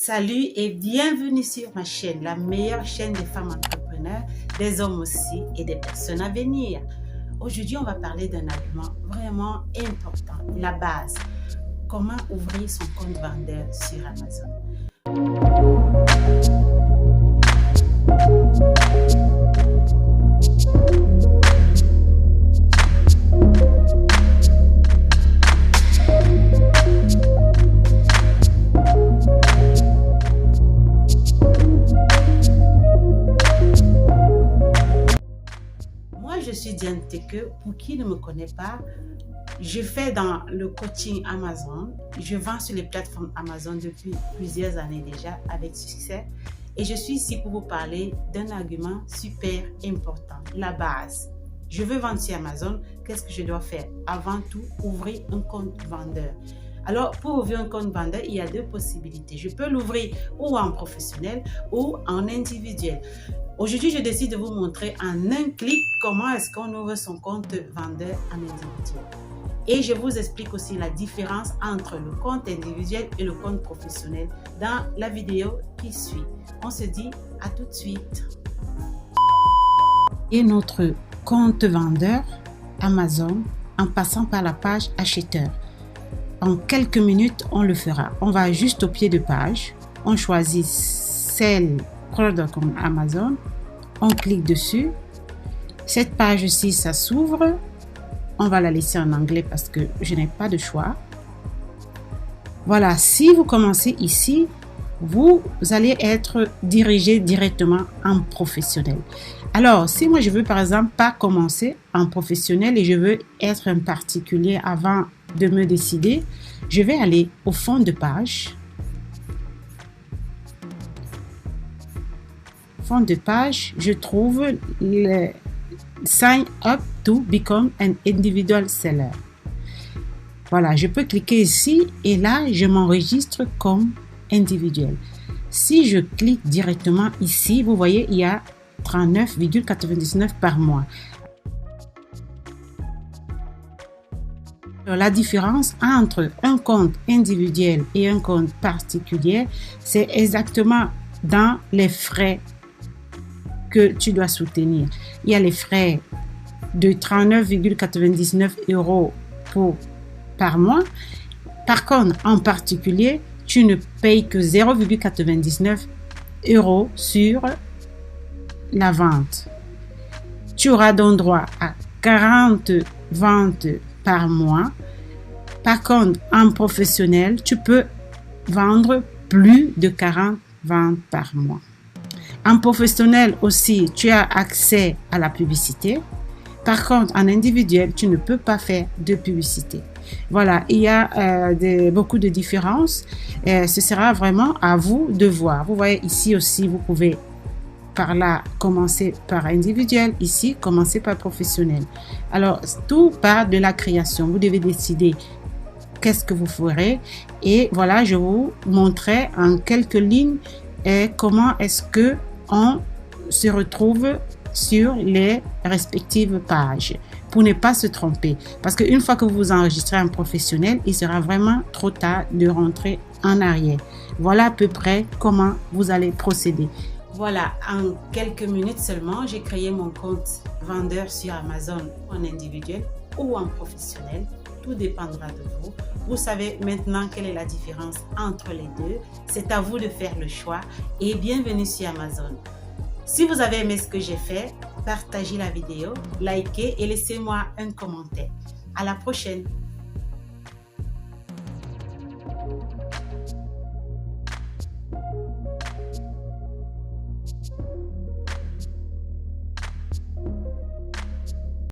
Salut et bienvenue sur ma chaîne, la meilleure chaîne des femmes entrepreneurs, des hommes aussi et des personnes à venir. Aujourd'hui, on va parler d'un argument vraiment important, la base. Comment ouvrir son compte vendeur sur Amazon. Je suis Diane Teke. Pour qui ne me connaît pas, je fais dans le coaching Amazon. Je vends sur les plateformes Amazon depuis plusieurs années déjà avec succès. Et je suis ici pour vous parler d'un argument super important, la base. Je veux vendre sur Amazon, qu'est-ce que je dois faire? Avant tout, ouvrir un compte vendeur. Alors, pour ouvrir un compte vendeur, il y a deux possibilités. Je peux l'ouvrir ou en professionnel ou en individuel. Aujourd'hui, je décide de vous montrer en un clic comment est-ce qu'on ouvre son compte vendeur en individuel. Et je vous explique aussi la différence entre le compte individuel et le compte professionnel dans la vidéo qui suit. On se dit à tout de suite. Et notre compte vendeur Amazon en passant par la page acheteur. En quelques minutes, on le fera. On va juste au pied de page. On choisit celle Product on Amazon. On clique dessus. Cette page-ci, ça s'ouvre. On va la laisser en anglais parce que je n'ai pas de choix. Voilà, si vous commencez ici, vous allez être dirigé directement en professionnel. Alors, si moi je veux par exemple pas commencer en professionnel et je veux être un particulier avant de me décider, je vais aller au fond de page. Fond de page, je trouve le Sign up to become an individual seller. Voilà, je peux cliquer ici et là, je m'enregistre comme individuel. Si je clique directement ici, vous voyez, il y a 39,99 par mois. Alors, la différence entre un compte individuel et un compte particulier, c'est exactement dans les frais que tu dois soutenir. Il y a les frais de 39,99 € par mois. Par contre, en particulier, tu ne payes que 0,99 € sur la vente. Tu auras donc droit à 40 ventes par mois. Par contre, en professionnel, tu peux vendre plus de 40 ventes par mois. En professionnel aussi, tu as accès à la publicité. Par contre, en individuel, tu ne peux pas faire de publicité. Voilà, il y a beaucoup de différences. Ce sera vraiment à vous de voir. Vous voyez ici aussi, vous pouvez par là commencer par individuel. Ici, commencer par professionnel. Alors, tout part de la création. Vous devez décider qu'est-ce que vous ferez. Et voilà, je vous montrerai en quelques lignes comment est-ce que on se retrouve sur les respectives pages pour ne pas se tromper. Parce qu'une fois que vous vous enregistrez en professionnel, il sera vraiment trop tard de rentrer en arrière. Voilà à peu près comment vous allez procéder. Voilà, en quelques minutes seulement, j'ai créé mon compte vendeur sur Amazon en individuel ou en professionnel. Tout dépendra de vous. Vous savez maintenant quelle est la différence entre les deux. C'est à vous de faire le choix et bienvenue sur Amazon. Si vous avez aimé ce que j'ai fait, partagez la vidéo, likez et laissez-moi un commentaire. À la prochaine.